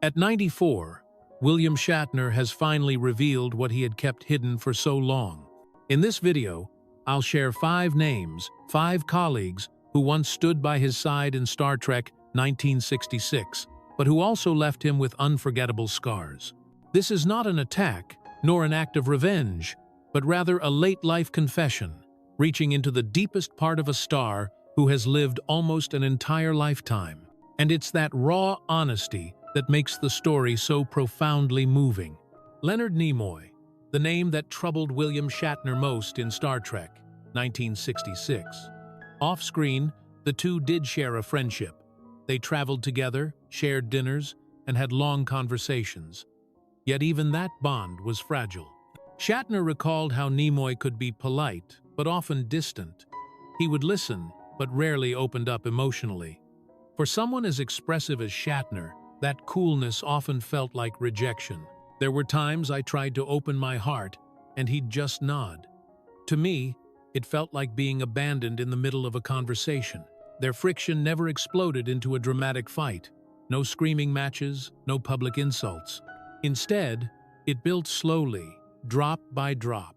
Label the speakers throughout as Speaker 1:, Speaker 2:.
Speaker 1: At 94, William Shatner has finally revealed what he had kept hidden for so long. In this video, I'll share 5 names, 5 colleagues who once stood by his side in Star Trek 1966, but who also left him with unforgettable scars. This is not an attack, nor an act of revenge, but rather a late-life confession, reaching into the deepest part of a star who has lived almost an entire lifetime. And it's that raw honesty that makes the story so profoundly moving. Leonard Nimoy, the name that troubled William Shatner most in Star Trek 1966. Off-screen, the two did share a friendship. They traveled together, shared dinners, and had long conversations. Yet even that bond was fragile. Shatner recalled how Nimoy could be polite, but often distant. He would listen, but rarely opened up emotionally. For someone as expressive as Shatner, that coolness often felt like rejection. There were times I tried to open my heart, and he'd just nod. To me, it felt like being abandoned in the middle of a conversation. Their friction never exploded into a dramatic fight. No screaming matches, no public insults. Instead, it built slowly, drop by drop.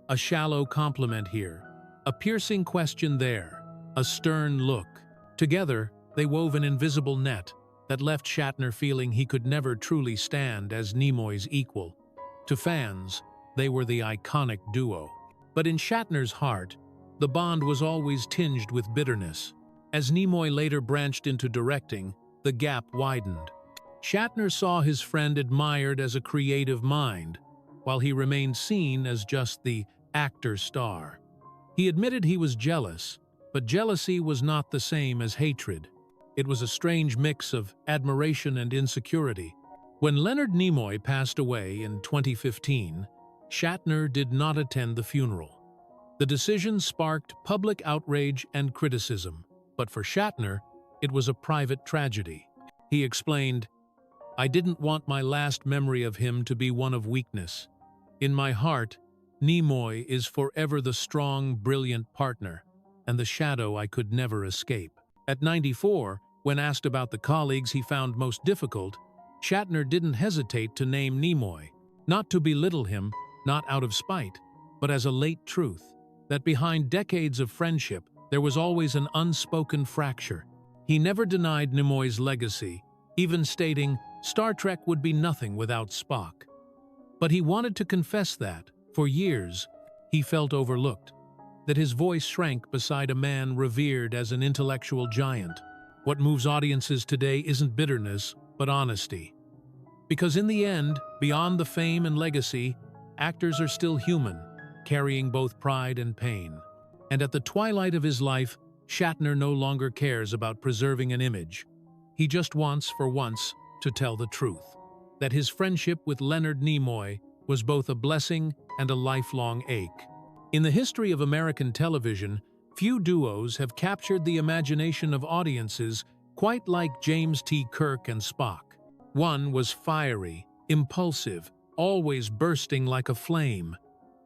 Speaker 1: A shallow compliment here, a piercing question there, a stern look. Together, they wove an invisible net that left Shatner feeling he could never truly stand as Nimoy's equal. To fans, they were the iconic duo. But in Shatner's heart, the bond was always tinged with bitterness. As Nimoy later branched into directing, the gap widened. Shatner saw his friend admired as a creative mind, while he remained seen as just the actor star. He admitted he was jealous, but jealousy was not the same as hatred. It was a strange mix of admiration and insecurity. When Leonard Nimoy passed away in 2015, Shatner did not attend the funeral. The decision sparked public outrage and criticism, but for Shatner, it was a private tragedy. He explained, "I didn't want my last memory of him to be one of weakness. In my heart, Nimoy is forever the strong, brilliant partner, and the shadow I could never escape." At 94, when asked about the colleagues he found most difficult, Shatner didn't hesitate to name Nimoy, not to belittle him, not out of spite, but as a late truth, that behind decades of friendship, there was always an unspoken fracture. He never denied Nimoy's legacy, even stating Star Trek would be nothing without Spock. But he wanted to confess that, for years, he felt overlooked, that his voice shrank beside a man revered as an intellectual giant. What moves audiences today isn't bitterness, but honesty. Because in the end, beyond the fame and legacy, actors are still human, carrying both pride and pain. And at the twilight of his life, Shatner no longer cares about preserving an image. He just wants, for once, to tell the truth. That his friendship with Leonard Nimoy was both a blessing and a lifelong ache. In the history of American television, few duos have captured the imagination of audiences quite like James T. Kirk and Spock. One was fiery, impulsive, always bursting like a flame.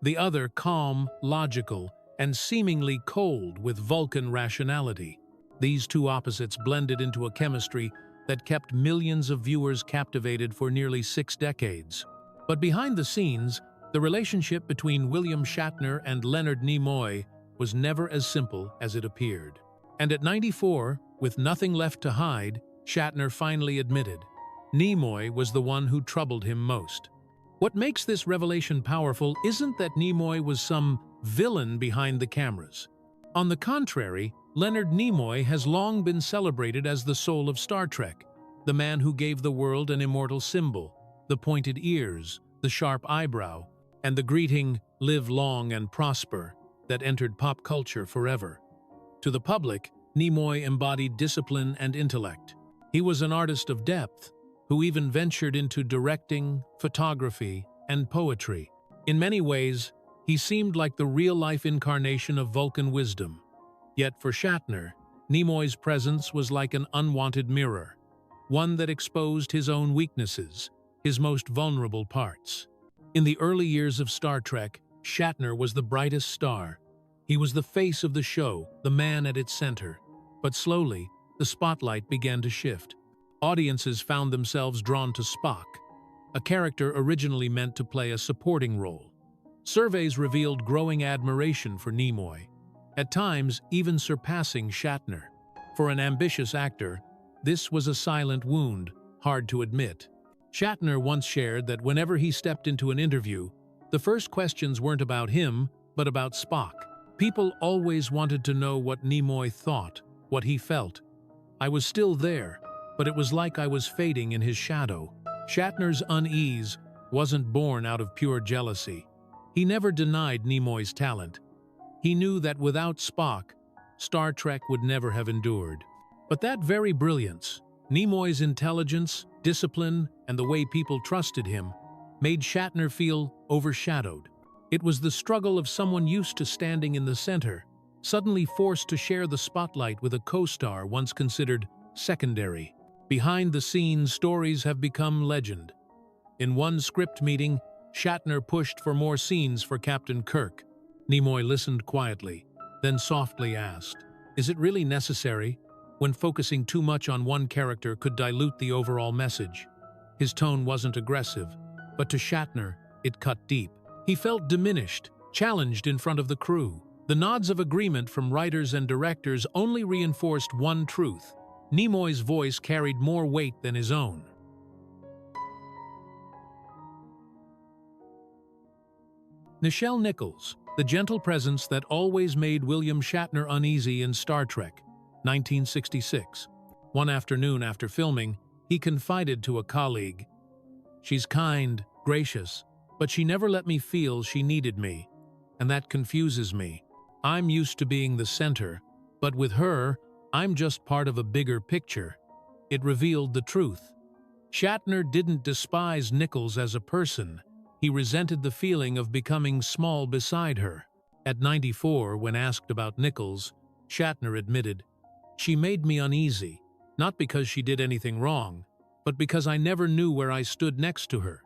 Speaker 1: The other calm, logical, and seemingly cold with Vulcan rationality. These two opposites blended into a chemistry that kept millions of viewers captivated for nearly 6 decades. But behind the scenes, the relationship between William Shatner and Leonard Nimoy was never as simple as it appeared. And at 94, with nothing left to hide, Shatner finally admitted, Nimoy was the one who troubled him most. What makes this revelation powerful isn't that Nimoy was some villain behind the cameras. On the contrary, Leonard Nimoy has long been celebrated as the soul of Star Trek, the man who gave the world an immortal symbol, the pointed ears, the sharp eyebrow, and the greeting, "Live long and prosper," that entered pop culture forever. To the public, Nimoy embodied discipline and intellect. He was an artist of depth, who even ventured into directing, photography, and poetry. In many ways, he seemed like the real-life incarnation of Vulcan wisdom. Yet for Shatner, Nimoy's presence was like an unwanted mirror, one that exposed his own weaknesses, his most vulnerable parts. In the early years of Star Trek, Shatner was the brightest star. He was the face of the show, the man at its center. But slowly, the spotlight began to shift. audiences found themselves drawn to Spock, a character originally meant to play a supporting role. Surveys revealed growing admiration for Nimoy, at times even surpassing Shatner. For an ambitious actor, this was a silent wound, hard to admit. Shatner once shared that whenever he stepped into an interview, the first questions weren't about him, but about Spock. People always wanted to know what Nimoy thought, what he felt. I was still there, but it was like I was fading in his shadow. Shatner's unease wasn't born out of pure jealousy. He never denied Nimoy's talent. He knew that without Spock, Star Trek would never have endured. But that very brilliance, Nimoy's intelligence, discipline, and the way people trusted him, made Shatner feel overshadowed. It was the struggle of someone used to standing in the center, suddenly forced to share the spotlight with a co-star once considered secondary. Behind the scenes, stories have become legend. In one script meeting, Shatner pushed for more scenes for Captain Kirk. Nimoy listened quietly, then softly asked, "Is it really necessary?" When focusing too much on one character could dilute the overall message. His tone wasn't aggressive, but to Shatner, it cut deep. He felt diminished, challenged in front of the crew. The nods of agreement from writers and directors only reinforced one truth: Nimoy's voice carried more weight than his own. Nichelle Nichols, the gentle presence that always made William Shatner uneasy in Star Trek, 1966. One afternoon after filming, he confided to a colleague, "She's kind, gracious, but she never let me feel she needed me, and that confuses me. I'm used to being the center, but with her, I'm just part of a bigger picture." It revealed the truth. Shatner didn't despise Nichols as a person. He resented the feeling of becoming small beside her. At 94, when asked about Nichols, Shatner admitted, "She made me uneasy, not because she did anything wrong, but because I never knew where I stood next to her."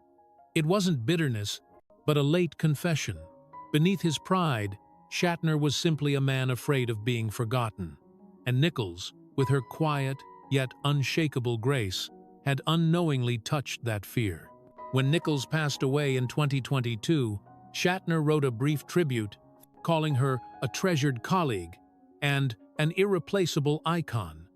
Speaker 1: It wasn't bitterness, but a late confession. Beneath his pride, Shatner was simply a man afraid of being forgotten. And Nichols, with her quiet, yet unshakable grace, had unknowingly touched that fear. When Nichols passed away in 2022, Shatner wrote a brief tribute, calling her a treasured colleague and an irreplaceable icon.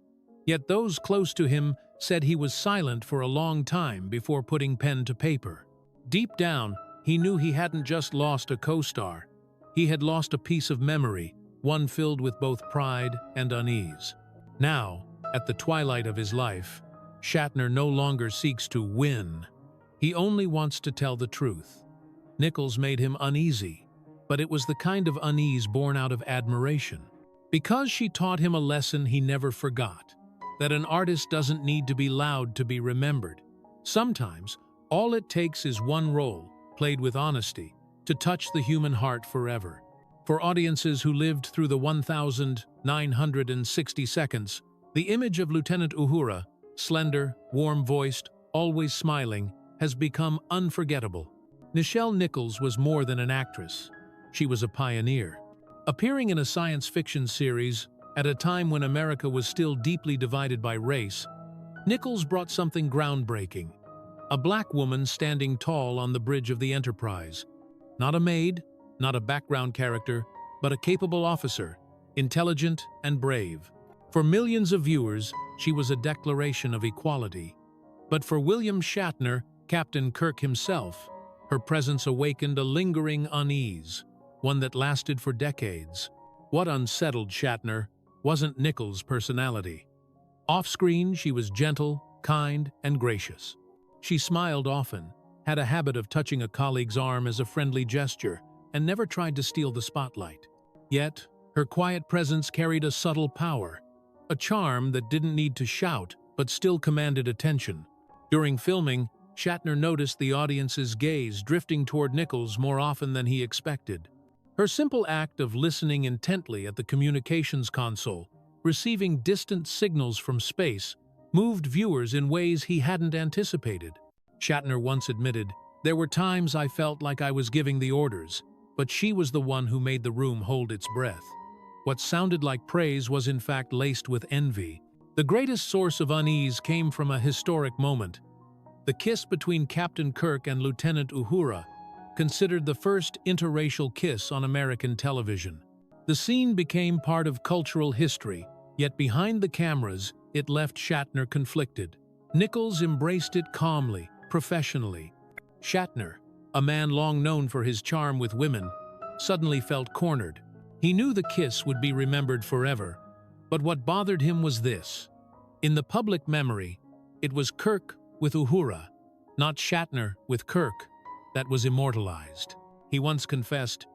Speaker 1: Yet those close to him said he was silent for a long time before putting pen to paper. Deep down, he knew he hadn't just lost a co-star. He had lost a piece of memory, one filled with both pride and unease. Now, at the twilight of his life, Shatner no longer seeks to win. He only wants to tell the truth. Nichols made him uneasy, but it was the kind of unease born out of admiration. Because she taught him a lesson he never forgot, that an artist doesn't need to be loud to be remembered. Sometimes, all it takes is one role, played with honesty, to touch the human heart forever. For audiences who lived through the 1,960 seconds, the image of Lieutenant Uhura, slender, warm-voiced, always smiling, has become unforgettable. Nichelle Nichols was more than an actress. She was a pioneer. Appearing in a science fiction series at a time when America was still deeply divided by race, Nichols brought something groundbreaking. A black woman standing tall on the bridge of the Enterprise. Not a maid, not a background character, but a capable officer, intelligent and brave. For millions of viewers, she was a declaration of equality. But for William Shatner, Captain Kirk himself, her presence awakened a lingering unease, one that lasted for decades. What unsettled Shatner wasn't Nichols' personality. Off-screen, she was gentle, kind, and gracious. She smiled often, had a habit of touching a colleague's arm as a friendly gesture, and never tried to steal the spotlight. Yet, her quiet presence carried a subtle power, a charm that didn't need to shout, but still commanded attention. During filming, Shatner noticed the audience's gaze drifting toward Nichols more often than he expected. Her simple act of listening intently at the communications console, receiving distant signals from space, moved viewers in ways he hadn't anticipated. Shatner once admitted, "There were times I felt like I was giving the orders, but she was the one who made the room hold its breath." What sounded like praise was in fact laced with envy. The greatest source of unease came from a historic moment: the kiss between Captain Kirk and Lieutenant Uhura, considered the first interracial kiss on American television. The scene became part of cultural history, yet behind the cameras, it left Shatner conflicted. Nichols embraced it calmly, professionally. Shatner, a man long known for his charm with women, suddenly felt cornered. He knew the kiss would be remembered forever, but what bothered him was this. In the public memory, it was Kirk with Uhura, not Shatner with Kirk, that was immortalized. He once confessed,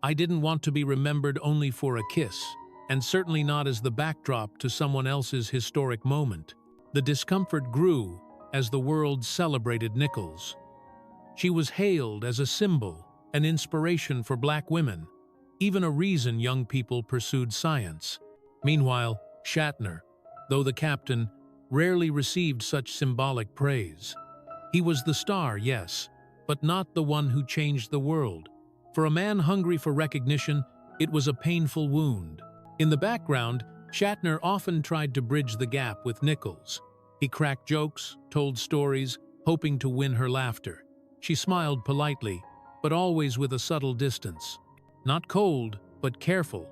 Speaker 1: "I didn't want to be remembered only for a kiss, and certainly not as the backdrop to someone else's historic moment." The discomfort grew as the world celebrated Nichols. She was hailed as a symbol, an inspiration for Black women, even a reason young people pursued science. Meanwhile, Shatner, though the captain, rarely received such symbolic praise. He was the star, yes, but not the one who changed the world. For a man hungry for recognition, it was a painful wound. In the background, Shatner often tried to bridge the gap with Nichols. He cracked jokes, told stories, hoping to win her laughter. She smiled politely, but always with a subtle distance. Not cold, but careful,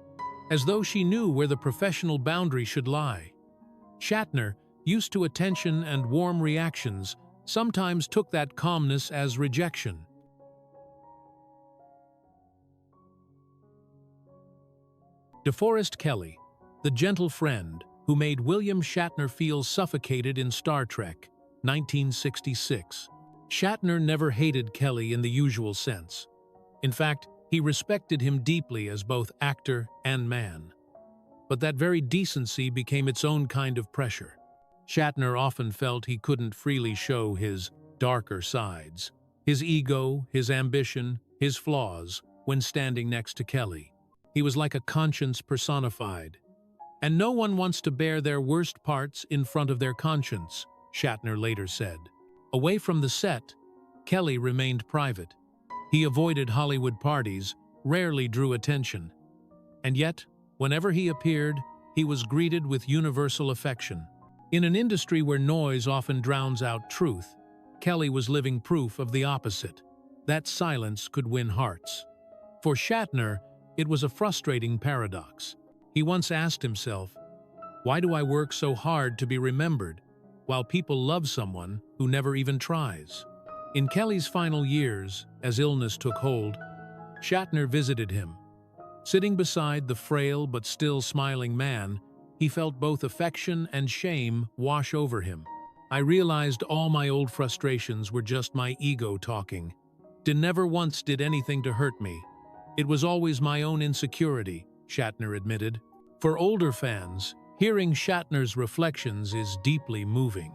Speaker 1: as though she knew where the professional boundary should lie. Shatner, used to attention and warm reactions, sometimes took that calmness as rejection. DeForest Kelley, the gentle friend who made William Shatner feel suffocated in Star Trek, 1966. Shatner never hated Kelley in the usual sense. In fact, he respected him deeply as both actor and man. But that very decency became its own kind of pressure. Shatner often felt he couldn't freely show his darker sides, his ego, his ambition, his flaws, when standing next to Kelley. He was like a conscience personified. And no one wants to bear their worst parts in front of their conscience, Shatner later said. Away from the set, Kelley remained private. He avoided Hollywood parties, rarely drew attention. And yet, whenever he appeared, he was greeted with universal affection. In an industry where noise often drowns out truth, Kelley was living proof of the opposite. That silence could win hearts. For Shatner, it was a frustrating paradox. He once asked himself, "Why do I work so hard to be remembered, while people love someone who never even tries?" In Kelley's final years, as illness took hold, Shatner visited him. Sitting beside the frail but still smiling man, he felt both affection and shame wash over him. "I realized all my old frustrations were just my ego talking. It never once did anything to hurt me. It was always my own insecurity," Shatner admitted. For older fans, hearing Shatner's reflections is deeply moving.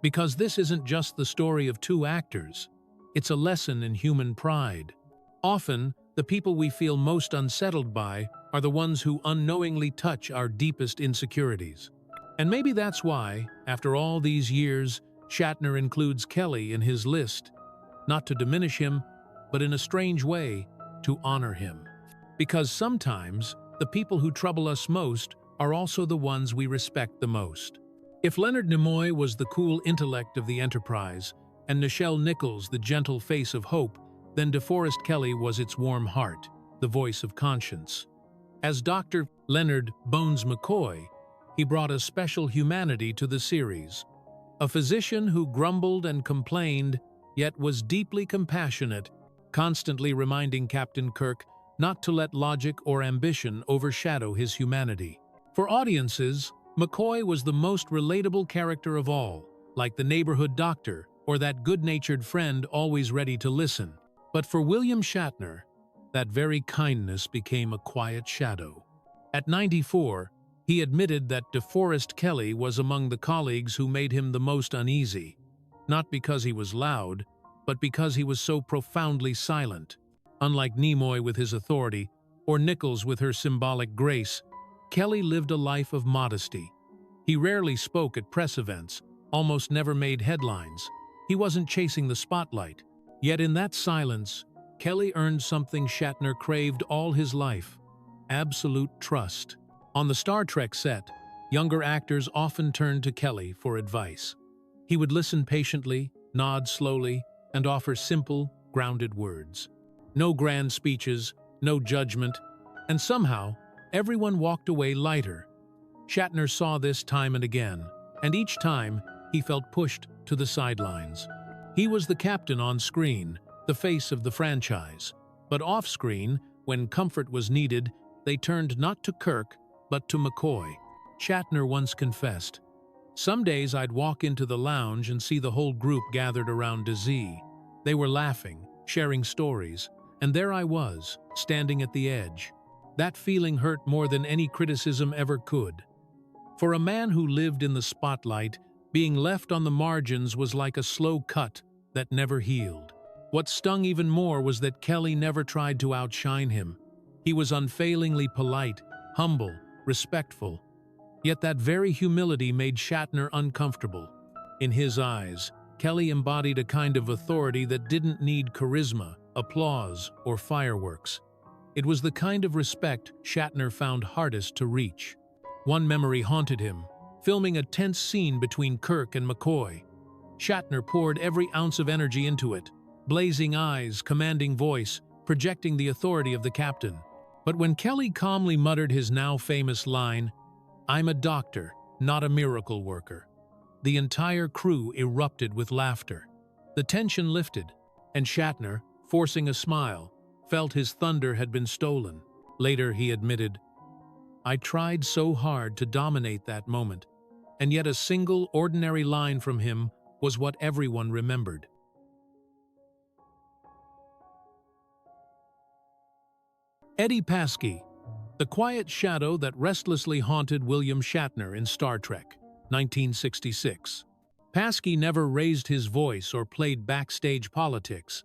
Speaker 1: Because this isn't just the story of two actors, it's a lesson in human pride. Often, the people we feel most unsettled by are the ones who unknowingly touch our deepest insecurities. And maybe that's why, after all these years, Shatner includes Kelley in his list, not to diminish him, but in a strange way, to honor him. Because sometimes, the people who trouble us most are also the ones we respect the most. If Leonard Nimoy was the cool intellect of the Enterprise, and Nichelle Nichols the gentle face of hope, then DeForest Kelley was its warm heart, the voice of conscience. As Dr. Leonard Bones McCoy, he brought a special humanity to the series. A physician who grumbled and complained, yet was deeply compassionate, constantly reminding Captain Kirk not to let logic or ambition overshadow his humanity. For audiences, McCoy was the most relatable character of all, like the neighborhood doctor or that good-natured friend always ready to listen. But for William Shatner, that very kindness became a quiet shadow. At 94, he admitted that DeForest Kelley was among the colleagues who made him the most uneasy, not because he was loud, but because he was so profoundly silent. Unlike Nimoy with his authority, or Nichols with her symbolic grace, Kelley lived a life of modesty. He rarely spoke at press events, almost never made headlines. He wasn't chasing the spotlight. Yet in that silence, Kelley earned something Shatner craved all his life: absolute trust. On the Star Trek set, younger actors often turned to Kelley for advice. He would listen patiently, nod slowly, and offer simple, grounded words. No grand speeches, no judgment, and somehow, everyone walked away lighter. Shatner saw this time and again, and each time, he felt pushed to the sidelines. He was the captain on screen, the face of the franchise. But off-screen, when comfort was needed, they turned not to Kirk, but to McCoy. Shatner once confessed, "Some days I'd walk into the lounge and see the whole group gathered around DZ. They were laughing, sharing stories, and there I was, standing at the edge. That feeling hurt more than any criticism ever could." For a man who lived in the spotlight, being left on the margins was like a slow cut that never healed. What stung even more was that Kelley never tried to outshine him. He was unfailingly polite, humble, respectful. Yet that very humility made Shatner uncomfortable. In his eyes, Kelley embodied a kind of authority that didn't need charisma, applause, or fireworks. It was the kind of respect Shatner found hardest to reach. One memory haunted him, filming a tense scene between Kirk and McCoy. Shatner poured every ounce of energy into it, blazing eyes, commanding voice, projecting the authority of the captain. But when Kelley calmly muttered his now famous line, "I'm a doctor, not a miracle worker," the entire crew erupted with laughter. The tension lifted, and Shatner, forcing a smile, felt his thunder had been stolen. Later he admitted, "I tried so hard to dominate that moment, and yet a single ordinary line from him was what everyone remembered." Eddie Pasy, the quiet shadow that restlessly haunted William Shatner in Star Trek, 1966. Pasy never raised his voice or played backstage politics.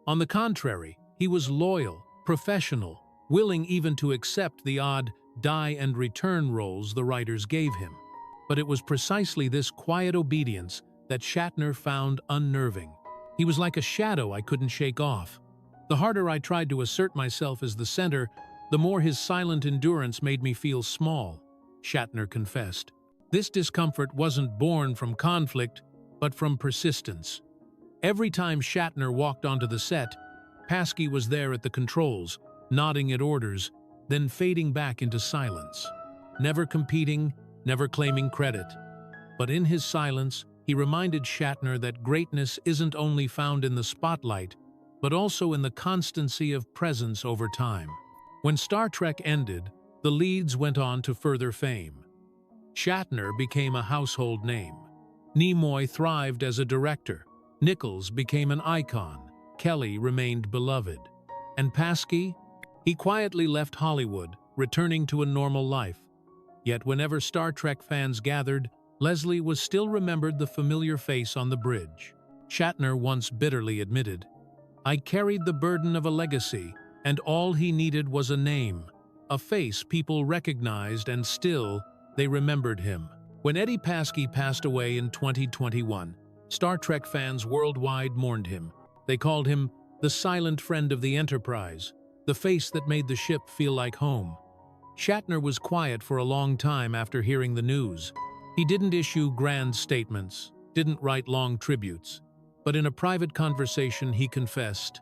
Speaker 1: On the contrary, he was loyal, professional, willing even to accept the odd die and return roles the writers gave him. But it was precisely this quiet obedience that Shatner found unnerving. He was like a shadow I couldn't shake off. The harder I tried to assert myself as the center, the more his silent endurance made me feel small, Shatner confessed. This discomfort wasn't born from conflict, but from persistence. Every time Shatner walked onto the set, Pasy was there at the controls, nodding at orders, then fading back into silence. Never competing, never claiming credit. But in his silence, he reminded Shatner that greatness isn't only found in the spotlight, but also in the constancy of presence over time. When Star Trek ended, the leads went on to further fame. Shatner became a household name. Nimoy thrived as a director. Nichols became an icon. Kelley remained beloved. And Pasy? He quietly left Hollywood, returning to a normal life. Yet whenever Star Trek fans gathered, Leslie was still remembered the familiar face on the bridge. Shatner once bitterly admitted, "I carried the burden of a legacy, and all he needed was a name, a face people recognized, and still, they remembered him." When Eddie Pasy passed away in 2021, Star Trek fans worldwide mourned him. They called him the silent friend of the Enterprise, the face that made the ship feel like home. Shatner was quiet for a long time after hearing the news. He didn't issue grand statements, didn't write long tributes. But in a private conversation, he confessed,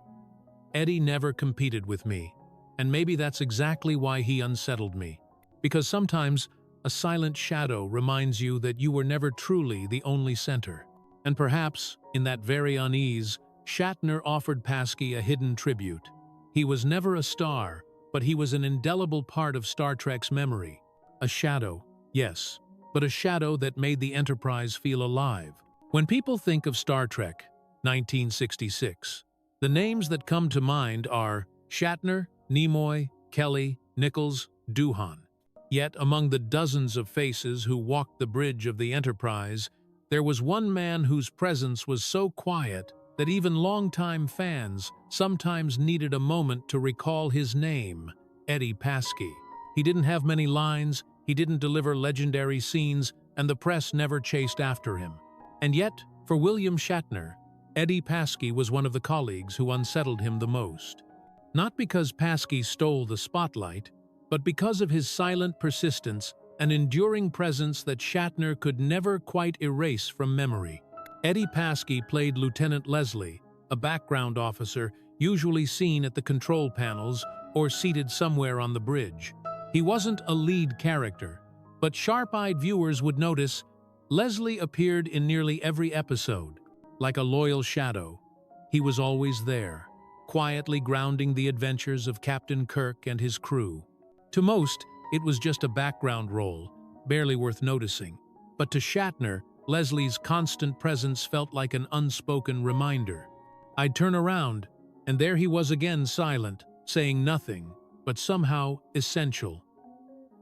Speaker 1: "Eddie never competed with me, and maybe that's exactly why he unsettled me. Because sometimes a silent shadow reminds you that you were never truly the only center." And perhaps, in that very unease, Shatner offered Pasy a hidden tribute. He was never a star, but he was an indelible part of Star Trek's memory. A shadow, yes, but a shadow that made the Enterprise feel alive. When people think of Star Trek, 1966, the names that come to mind are Shatner, Nimoy, Kelley, Nichols, Doohan. Yet among the dozens of faces who walked the bridge of the Enterprise, there was one man whose presence was so quiet that even longtime fans sometimes needed a moment to recall his name, Eddie Pasy. He didn't have many lines, he didn't deliver legendary scenes, and the press never chased after him. And yet, for William Shatner, Eddie Pasy was one of the colleagues who unsettled him the most. Not because Pasy stole the spotlight, but because of his silent persistence an enduring presence that Shatner could never quite erase from memory. Eddie Pasky played Lieutenant Leslie, a background officer usually seen at the control panels or seated somewhere on the bridge. He wasn't a lead character, but sharp-eyed viewers would notice Leslie appeared in nearly every episode. Like a loyal shadow, he was always there, quietly grounding the adventures of Captain Kirk and his crew. To most, it was just a background role, barely worth noticing. But to Shatner, Leslie's constant presence felt like an unspoken reminder. I'd turn around, and there he was again, silent, saying nothing, but somehow essential.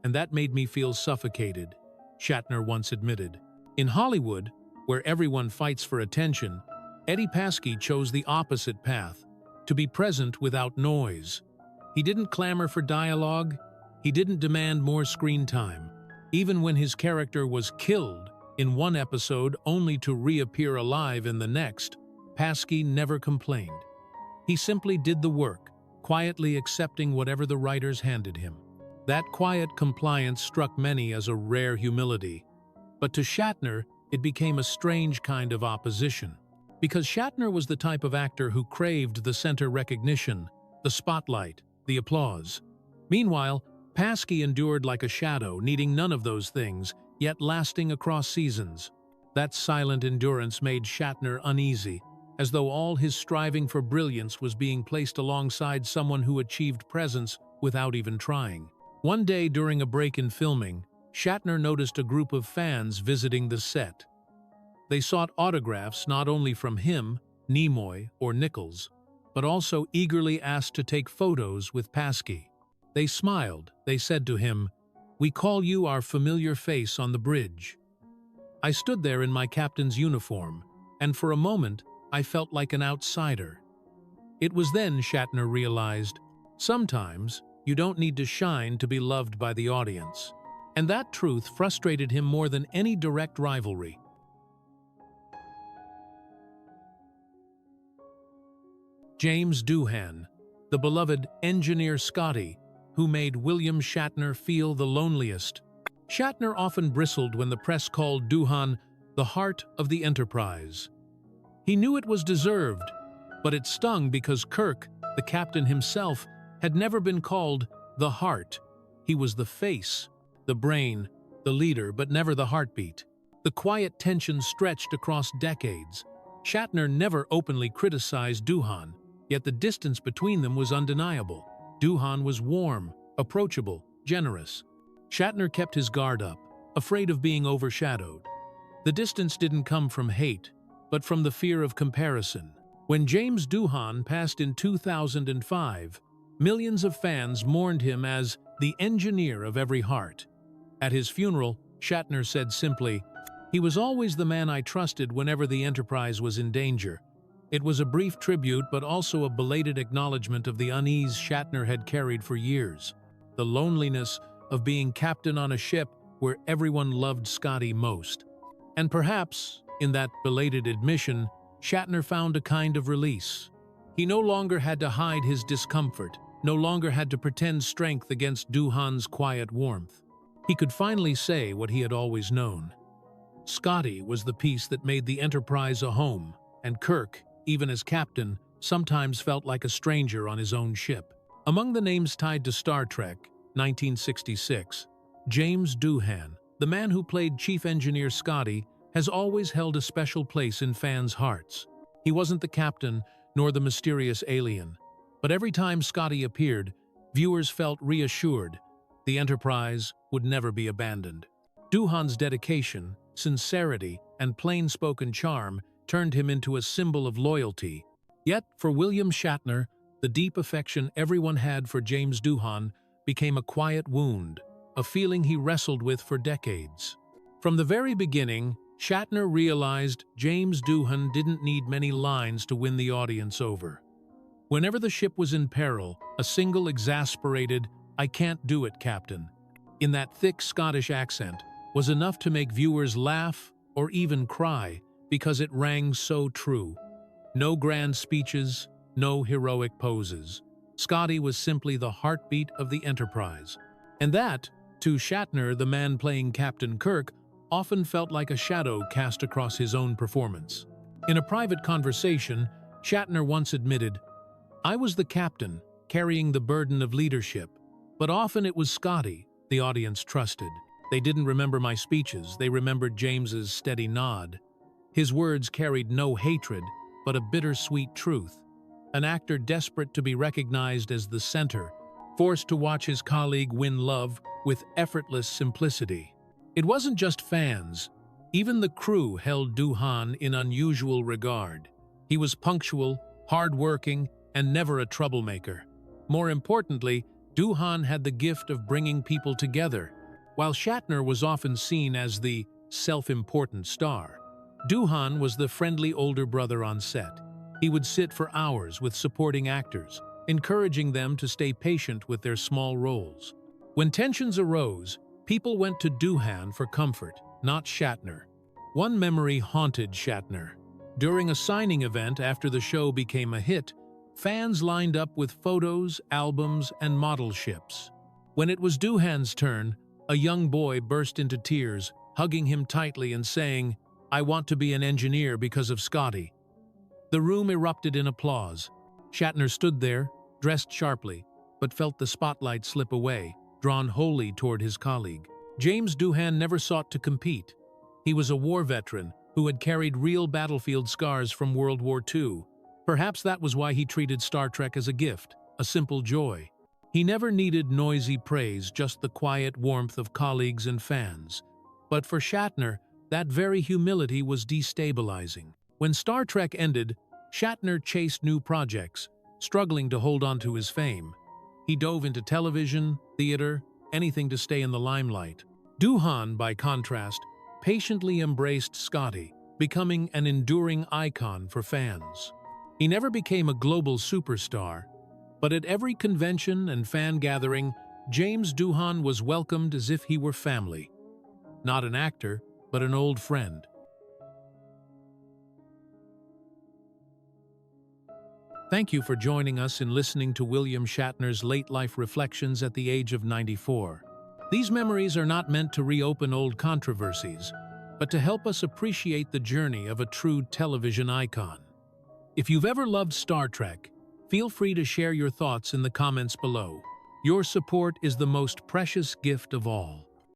Speaker 1: And that made me feel suffocated, Shatner once admitted. In Hollywood, where everyone fights for attention, Eddie Pasky chose the opposite path, to be present without noise. He didn't clamor for dialogue, he didn't demand more screen time. Even when his character was killed in one episode only to reappear alive in the next, Pasky never complained. He simply did the work, quietly accepting whatever the writers handed him. That quiet compliance struck many as a rare humility. But to Shatner, it became a strange kind of opposition. Because Shatner was the type of actor who craved the center recognition, the spotlight, the applause. Meanwhile, Pasky endured like a shadow, needing none of those things, yet lasting across seasons. That silent endurance made Shatner uneasy, as though all his striving for brilliance was being placed alongside someone who achieved presence without even trying. One day during a break in filming, Shatner noticed a group of fans visiting the set. They sought autographs not only from him, Nimoy, or Nichols, but also eagerly asked to take photos with Pasky. They smiled. They said to him, "We call you our familiar face on the bridge." I stood there in my captain's uniform, and for a moment, I felt like an outsider. It was then Shatner realized, sometimes you don't need to shine to be loved by the audience. And that truth frustrated him more than any direct rivalry. James Doohan, the beloved engineer Scotty, who made William Shatner feel the loneliest. Shatner often bristled when the press called Doohan the heart of the Enterprise. He knew it was deserved, but it stung because Kirk, the captain himself, had never been called the heart. He was the face, the brain, the leader, but never the heartbeat. The quiet tension stretched across decades. Shatner never openly criticized Doohan, yet the distance between them was undeniable. Doohan was warm, approachable, generous. Shatner kept his guard up, afraid of being overshadowed. The distance didn't come from hate, but from the fear of comparison. When James Doohan passed in 2005, millions of fans mourned him as the engineer of every heart. At his funeral, Shatner said simply, "He was always the man I trusted whenever the Enterprise was in danger." It was a brief tribute, but also a belated acknowledgement of the unease Shatner had carried for years. The loneliness of being captain on a ship where everyone loved Scotty most. And perhaps, in that belated admission, Shatner found a kind of release. He no longer had to hide his discomfort, no longer had to pretend strength against Doohan's quiet warmth. He could finally say what he had always known. Scotty was the piece that made the Enterprise a home, and Kirk, even as captain, sometimes felt like a stranger on his own ship. Among the names tied to Star Trek, 1966, James Doohan, the man who played Chief Engineer Scotty, has always held a special place in fans' hearts. He wasn't the captain, nor the mysterious alien. But every time Scotty appeared, viewers felt reassured. The Enterprise would never be abandoned. Doohan's dedication, sincerity, and plain-spoken charm turned him into a symbol of loyalty. Yet, for William Shatner, the deep affection everyone had for James Doohan became a quiet wound, a feeling he wrestled with for decades. From the very beginning, Shatner realized James Doohan didn't need many lines to win the audience over. Whenever the ship was in peril, a single exasperated, "I can't do it, Captain," in that thick Scottish accent, was enough to make viewers laugh or even cry because it rang so true. No grand speeches, no heroic poses. Scotty was simply the heartbeat of the Enterprise. And that, To Shatner, the man playing Captain Kirk often felt like a shadow cast across his own performance. In a private conversation, Shatner once admitted, "I was the captain, carrying the burden of leadership, but often it was Scotty the audience trusted. They didn't remember my speeches, they remembered James's steady nod." His words carried no hatred, but a bittersweet truth. An actor desperate to be recognized as the center, forced to watch his colleague win love with effortless simplicity. It wasn't just fans. Even the crew held Doohan in unusual regard. He was punctual, hard-working, and never a troublemaker. More importantly, Doohan had the gift of bringing people together. While Shatner was often seen as the self-important star, Doohan was the friendly older brother on set. He would sit for hours with supporting actors, encouraging them to stay patient with their small roles. When tensions arose, people went to Doohan for comfort, not Shatner. One memory haunted Shatner. During a signing event after the show became a hit, fans lined up with photos, albums, and model ships. When it was Doohan's turn, a young boy burst into tears, hugging him tightly and saying, "I want to be an engineer because of Scotty." The room erupted in applause. Shatner stood there, dressed sharply, but felt the spotlight slip away, drawn wholly toward his colleague. James Doohan never sought to compete. He was a war veteran who had carried real battlefield scars from World War II. Perhaps that was why he treated Star Trek as a gift, a simple joy. He never needed noisy praise, just the quiet warmth of colleagues and fans. But for Shatner, that very humility was destabilizing. When Star Trek ended, Shatner chased new projects, struggling to hold on to his fame. He dove into television, theater, anything to stay in the limelight. Doohan, by contrast, patiently embraced Scotty, becoming an enduring icon for fans. He never became a global superstar, but at every convention and fan gathering, James Doohan was welcomed as if he were family. Not an actor, but an old friend. Thank you for joining us in listening to William Shatner's late-life reflections at the age of 94. These memories are not meant to reopen old controversies, but to help us appreciate the journey of a true television icon. If you've ever loved Star Trek, feel free to share your thoughts in the comments below. Your support is the most precious gift of all.